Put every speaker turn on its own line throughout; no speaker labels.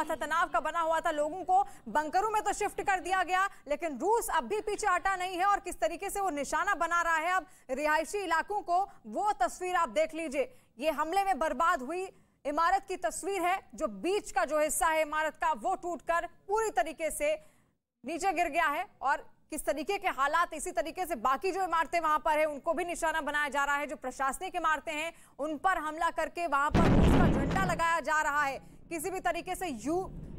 हुआ था, तनाव का बना हुआ था, लोगों को बंकरों में तो शिफ्ट कर दिया गया, लेकिन रूस अब भी पीछे हटा नहीं है और किस तरीके से वो निशाना बना रहा है अब रिहायशी इलाकों को, वो तस्वीर आप देख लीजिए। ये हमले में बर्बाद हुई इमारत की तस्वीर है, जो बीच का जो हिस्सा है इमारत का वो टूटकर पूरी तरीके से नीचे गिर गया है और किस तरीके के हालात, इसी तरीके से बाकी जो इमारतें वहां पर है उनको भी निशाना बनाया जा रहा है। जो प्रशासनिक इमारतें हैं उन पर हमला करके वहां पर रूस का झंडा लगाया जा रहा है। किसी भी तरीके से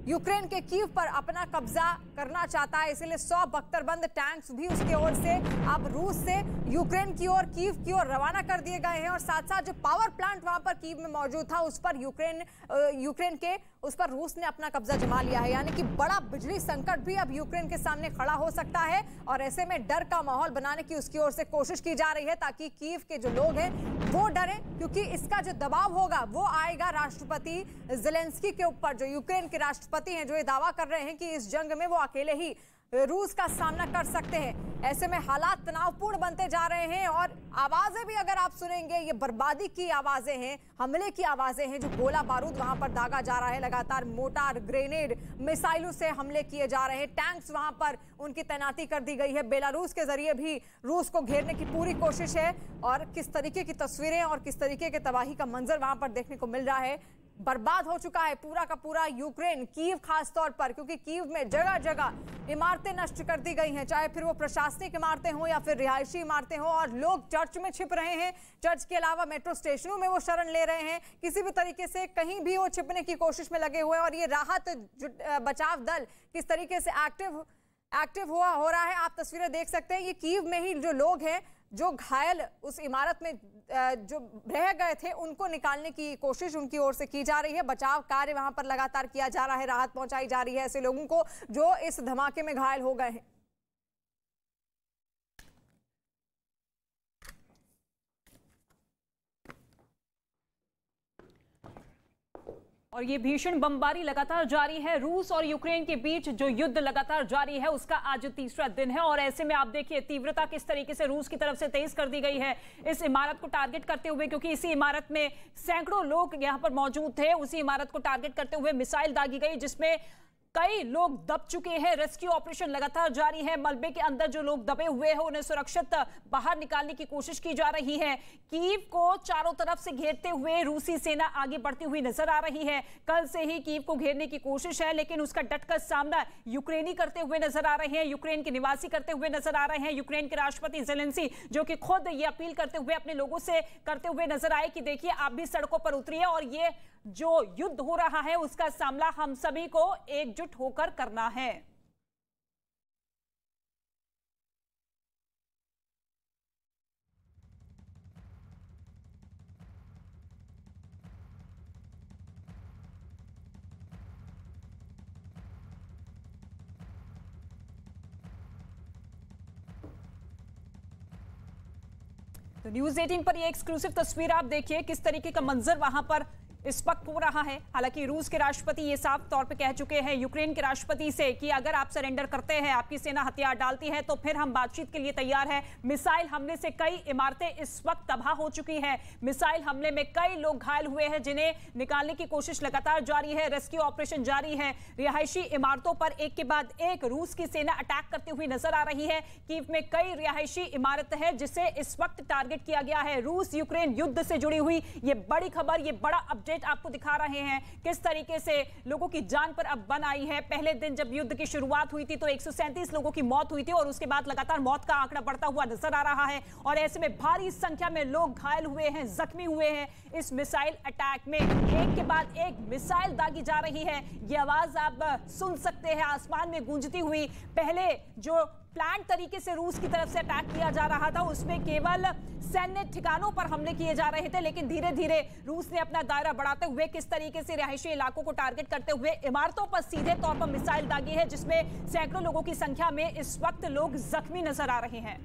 यूक्रेन के कीव पर अपना कब्जा करना चाहता है, इसलिए 100 बख्तरबंद टैंक्स भी उसकी ओर से अब रूस से यूक्रेन की ओर, कीव की ओर रवाना कर दिए गए हैं। और साथ साथ जो पावर प्लांट वहां पर कीव में मौजूद था उस पर यूक्रेन के उस पर रूस ने अपना कब्जा जमा लिया है। यानी कि बड़ा बिजली संकट भी अब यूक्रेन के सामने खड़ा हो सकता है और ऐसे में डर का माहौल बनाने की उसकी ओर से कोशिश की जा रही है ताकि कीव के जो लोग हैं वो डरें, क्योंकि इसका जो दबाव होगा वो आएगा राष्ट्रपति ज़ेलेंस्की के ऊपर, जो यूक्रेन के राष्ट्रपति हैं, जो ये दावा कर रहे हैं कि इस जंग में वो अकेले ही रूस का सामना कर सकते हैं। ऐसे में हालात तनावपूर्ण बनते जा रहे हैं और आवाजें भी अगर आप सुनेंगे, ये बर्बादी की आवाजें हैं, हमले की आवाजें हैं, जो गोला बारूद वहां पर दागा जा रहा है, लगातार मोटार, ग्रेनेड, मिसाइलों से हमले किए जा रहे हैं, टैंक्स वहां पर उनकी तैनाती कर दी गई है, बेलारूस के जरिए भी रूस को घेरने की पूरी कोशिश है। और किस तरीके की तस्वीरें और किस तरीके के तबाही का मंजर वहां पर देखने को मिल रहा है। बर्बाद हो चुका है पूरा का पूरा यूक्रेन, कीव खास तौर पर, क्योंकि कीव में जगह जगह इमारतें नष्ट कर दी गई हैं, चाहे फिर वो प्रशासनिक इमारतें हों या फिर रिहायशी इमारतें हों। और लोग चर्च में छिप रहे हैं, चर्च के अलावा मेट्रो स्टेशनों में वो शरण ले रहे हैं, किसी भी तरीके से कहीं भी वो छिपने की कोशिश में लगे हुए हैं। और ये राहत बचाव दल किस तरीके से एक्टिव हो रहा है, आप तस्वीरें देख सकते हैं। ये कीव में ही जो लोग हैं, जो घायल उस इमारत में जो रह गए थे, उनको निकालने की कोशिश उनकी ओर से की जा रही है। बचाव कार्य वहां पर लगातार किया जा रहा है, राहत पहुंचाई जा रही है ऐसे लोगों को जो इस धमाके में घायल हो गए हैं।
और ये भीषण बमबारी लगातार जारी है। रूस और यूक्रेन के बीच जो युद्ध लगातार जारी है उसका आज तीसरा दिन है और ऐसे में आप देखिए तीव्रता किस तरीके से रूस की तरफ से तेज कर दी गई है इस इमारत को टारगेट करते हुए, क्योंकि इसी इमारत में सैकड़ों लोग यहां पर मौजूद थे। उसी इमारत को टारगेट करते हुए मिसाइल दागी गई जिसमें कई लोग दब चुके हैं। रेस्क्यू ऑपरेशन लगातार जारी है। मलबे के अंदर जो लोग दबे हुए हैं उन्हें सुरक्षित बाहर निकालने की कोशिश की जा रही है। कीव को चारों तरफ से घेरते हुए रूसी सेना आगे बढ़ती हुई नजर आ रही है। कल से ही कीव को घेरने की कोशिश है, लेकिन उसका डटकर सामना यूक्रेनी करते हुए नजर आ रहे हैं, यूक्रेन के निवासी करते हुए नजर आ रहे हैं। यूक्रेन के राष्ट्रपति ज़ेलेंस्की जो कि खुद ये अपील करते हुए अपने लोगों से करते हुए नजर आए कि देखिए आप भी सड़कों पर उतरिए और ये जो युद्ध हो रहा है उसका सामना हम सभी को एकजुट होकर करना है। तो न्यूज़ 18 पर ये एक्सक्लूसिव तस्वीर आप देखिए किस तरीके का मंजर वहां पर इस वक्त हो रहा है। हालांकि रूस के राष्ट्रपति ये साफ तौर पे कह चुके हैं यूक्रेन के राष्ट्रपति से कि अगर आप सरेंडर करते हैं, आपकी सेना हथियार डालती है तो फिर हम बातचीत के लिए तैयार हैं। मिसाइल हमले से कई इमारतें इस वक्त तबाह हो चुकी हैं। मिसाइल हमले में कई लोग घायल हुए हैं जिन्हें निकालने की कोशिश लगातार जारी है। रेस्क्यू ऑपरेशन जारी है। रिहायशी इमारतों पर एक के बाद एक रूस की सेना अटैक करती हुई नजर आ रही है। कीव में कई रिहायशी इमारत है जिसे इस वक्त टारगेट किया गया है। रूस यूक्रेन युद्ध से जुड़ी हुई ये बड़ी खबर, ये बड़ा अपडेट आपको दिखा रहे हैं किस तरीके से लोगों की जान पर अब बन आई है। पहले दिन जब युद्ध की शुरुआत हुई थी तो 137 लोगों की मौत हुई थी और उसके बाद लगातार मौत का आंकड़ा बढ़ता हुआ नजर आ रहा है और ऐसे में भारी संख्या में लोग घायल हुए हैं, जख्मी हुए हैं इस मिसाइल अटैक में। एक के बाद एक मिसाइल दागी जा रही है। ये आवाज आप सुन सकते हैं आसमान में गूंजती हुई। पहले जो प्लान तरीके से रूस की तरफ से अटैक किया जा रहा था उसमें केवल सैन्य ठिकानों पर हमले किए जा रहे थे, लेकिन धीरे धीरे रूस ने अपना दायरा बढ़ाते हुए किस तरीके से रिहायशी इलाकों को टारगेट करते हुए इमारतों पर सीधे तौर पर मिसाइल दागी है जिसमें सैकड़ों लोगों की संख्या में इस वक्त लोग जख्मी नजर आ रहे हैं।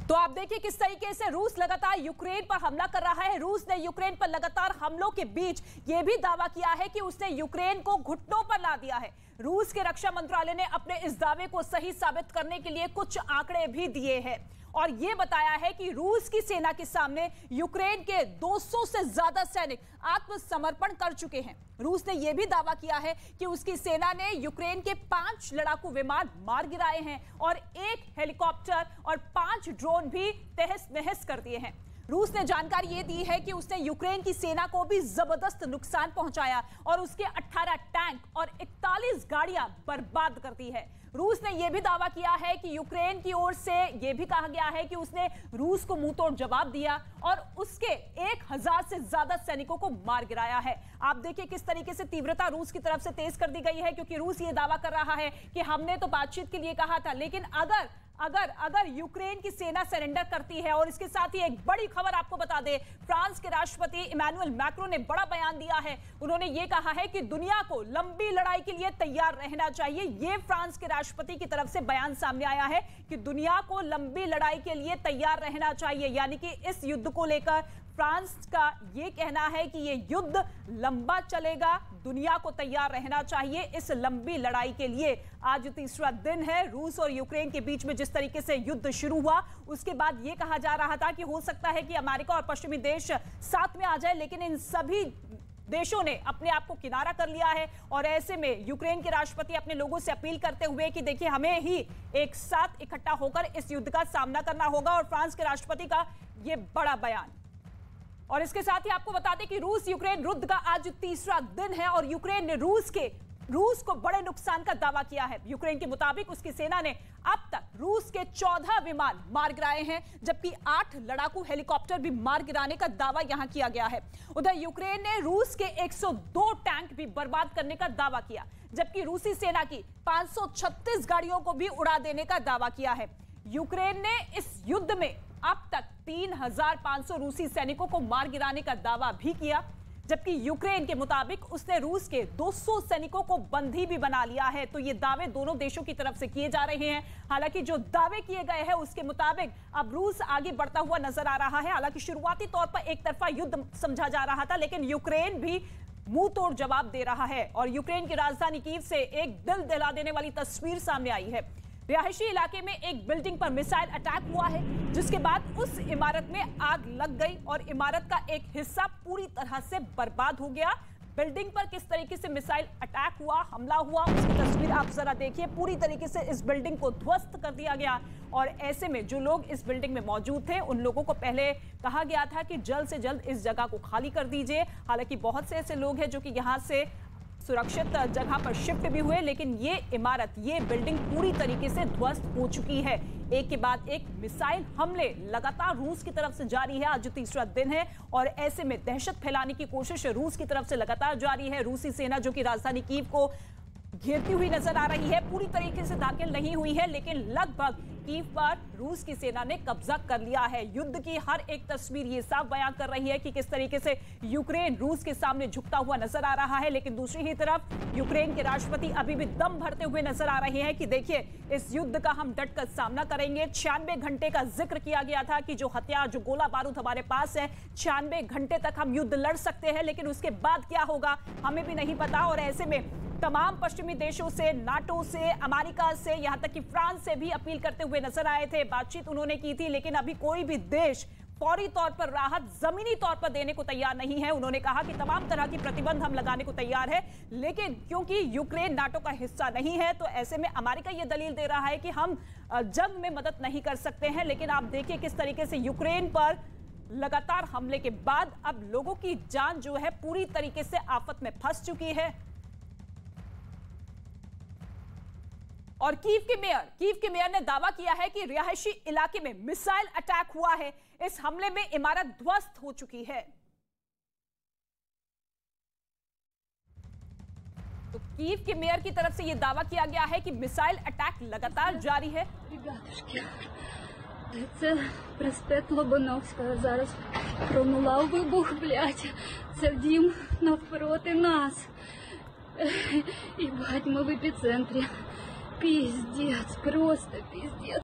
तो आप देखिए किस तरीके से रूस लगातार यूक्रेन पर हमला कर रहा है। रूस ने यूक्रेन पर लगातार हमलों के बीच यह भी दावा किया है कि उसने यूक्रेन को घुटनों पर ला दिया है। रूस के रक्षा मंत्रालय ने अपने इस दावे को सही साबित करने के लिए कुछ आंकड़े भी दिए हैं और यह बताया है कि रूस की सेना के सामने यूक्रेन के 200 से ज्यादा सैनिक आत्मसमर्पण कर चुके हैं। रूस ने यह भी दावा किया है कि उसकी सेना ने यूक्रेन के 5 लड़ाकू विमान मार गिराए हैं और 1 हेलीकॉप्टर और 5 ड्रोन भी तहस नहस कर दिए हैं। रूस ने जानकारी ये दी है कि उसने यूक्रेन की सेना को भी जबरदस्त नुकसान पहुंचाया और उसके 18 टैंक और 41 गाड़ियां बर्बाद कर दी है। रूस ने यह भी दावा किया है कि यूक्रेन की ओर से यह भी कहा गया है कि उसने रूस को मुंहतोड़ जवाब दिया और उसके 1000 से ज्यादा सैनिकों को मार गिराया है। आप देखिए किस तरीके से तीव्रता रूस की तरफ से तेज कर दी गई है, क्योंकि रूस ये दावा कर रहा है कि हमने तो बातचीत के लिए कहा था, लेकिन अगर यूक्रेन की सेना सरेंडर करती है। और इसके साथ ही एक बड़ी खबर आपको बता दें, फ्रांस के राष्ट्रपति इमैनुअल मैक्रों ने बड़ा बयान दिया है। उन्होंने ये कहा है कि दुनिया को लंबी लड़ाई के लिए तैयार रहना चाहिए। ये फ्रांस के राष्ट्रपति की तरफ से बयान सामने आया है कि दुनिया को लंबी लड़ाई के लिए तैयार रहना चाहिए, यानी कि इस युद्ध को लेकर फ्रांस का यह कहना है कि यह युद्ध लंबा चलेगा, दुनिया को तैयार रहना चाहिए इस लंबी लड़ाई के लिए। आज तीसरा दिन है रूस और यूक्रेन के बीच में जिस तरीके से युद्ध शुरू हुआ, उसके बाद यह कहा जा रहा था कि हो सकता है कि अमेरिका और पश्चिमी देश साथ में आ जाए, लेकिन इन सभी देशों ने अपने आप को किनारा कर लिया है। और ऐसे में यूक्रेन के राष्ट्रपति अपने लोगों से अपील करते हुए कि देखिए हमें ही एक साथ इकट्ठा होकर इस युद्ध का सामना करना होगा। और फ्रांस के राष्ट्रपति का यह बड़ा बयान। और इसके साथ ही आपको बता दें कि रूस यूक्रेन युद्ध का आज तीसरा दिन है और यूक्रेन ने रूस को बड़े नुकसान का दावा किया है। यूक्रेन के मुताबिक उसकी सेना ने अब तक रूस के 14 विमान मार गिराए हैं, जबकि 8 लड़ाकू हेलीकॉप्टर भी मार गिराने का दावा यहां किया गया है। उधर यूक्रेन ने रूस के 102 टैंक भी बर्बाद करने का दावा किया, जबकि रूसी सेना की 536 गाड़ियों को भी उड़ा देने का दावा किया है। यूक्रेन ने इस युद्ध में अब तक 3500 रूसी सैनिकों को मार गिराने का दावा भी किया, जबकि यूक्रेन के मुताबिक उसने रूस के 200 सैनिकों को बंदी भी बना लिया है। तो ये दावे दोनों देशों की तरफ से किए जा रहे हैं। हालांकि जो दावे किए गए हैं उसके मुताबिक अब रूस आगे बढ़ता हुआ नजर आ रहा है। हालांकि शुरुआती तौर पर एक तरफा युद्ध समझा जा रहा था, लेकिन यूक्रेन भी मुंह तोड़ जवाब दे रहा है। और यूक्रेन की राजधानी कीव से एक दिल दहला देने वाली तस्वीर सामने आई है। रिहायशी इलाके में एक बिल्डिंग पर मिसाइल अटैक हुआ है, जिसके बाद उस इमारत में आग लग गई और इमारत का एक हिस्सा पूरी तरह से बर्बाद हो गया। बिल्डिंग पर किस तरीके से मिसाइल अटैक हुआ, हमला हुआ, उसकी तस्वीर आप जरा देखिए। पूरी तरीके से इस बिल्डिंग को ध्वस्त कर दिया गया और ऐसे में जो लोग इस बिल्डिंग में मौजूद थे उन लोगों को पहले कहा गया था कि जल्द से जल्द इस जगह को खाली कर दीजिए। हालांकि बहुत से ऐसे लोग हैं जो कि यहाँ से सुरक्षित जगह पर शिफ्ट भी हुए, लेकिन ये इमारत, ये बिल्डिंग पूरी तरीके से ध्वस्त हो चुकी है। एक के बाद एक मिसाइल हमले लगातार रूस की तरफ से जारी है। आज तीसरा दिन है और ऐसे में दहशत फैलाने की कोशिश रूस की तरफ से लगातार जारी है। रूसी सेना जो कि राजधानी कीव को घेरती हुई नजर आ रही है, पूरी तरीके से दाखिल नहीं हुई है, लेकिन लगभग कीव पर रूस की सेना ने कब्जा कर लिया है। युद्ध की हर एक तस्वीर ये साफ बयान कर रही है कि किस तरीके से यूक्रेन रूस के सामने झुकता हुआ नजर आ रहा है। लेकिन दूसरी ही तरफ यूक्रेन के राष्ट्रपति अभी भी दम भरते हुए नजर आ रहे हैं कि देखिए इस युद्ध का हम डटकर सामना करेंगे। 96 घंटे का जिक्र किया गया था कि जो हथियार, जो गोला बारूद हमारे पास है, 96 घंटे तक हम युद्ध लड़ सकते हैं, लेकिन उसके बाद क्या होगा हमें भी नहीं पता। और ऐसे में तमाम पश्चिमी देशों से, नाटो से, अमेरिका से, यहां तक कि फ्रांस से भी अपील करते हुए नजर आए थे। बातचीत उन्होंने की थी, लेकिन अभी कोई भी देश फौरी तौर पर राहत जमीनी तौर पर देने को तैयार नहीं है। उन्होंने कहा कि तमाम तरह की प्रतिबंध हम लगाने को तैयार है, लेकिन क्योंकि यूक्रेन नाटो का हिस्सा नहीं है, तो ऐसे में अमेरिका यह दलील दे रहा है कि हम जंग में मदद नहीं कर सकते हैं। लेकिन आप देखिए किस तरीके से यूक्रेन पर लगातार हमले के बाद अब लोगों की जान जो है पूरी तरीके से आफत में फंस चुकी है। और कीव के मेयर ने दावा किया है कि रिहायशी इलाके में मिसाइल अटैक हुआ है। इस हमले में इमारत ध्वस्त हो चुकी है। तो कीव के मेयर की तरफ से यह दावा किया गया है कि मिसाइल अटैक लगातार जारी है।
Це проспект Лобановського. Зараз пролунав вибух, блядь. Це в дім навпроти нас. І, блядь, ми в епіцентрі. Пиздец, просто пиздец.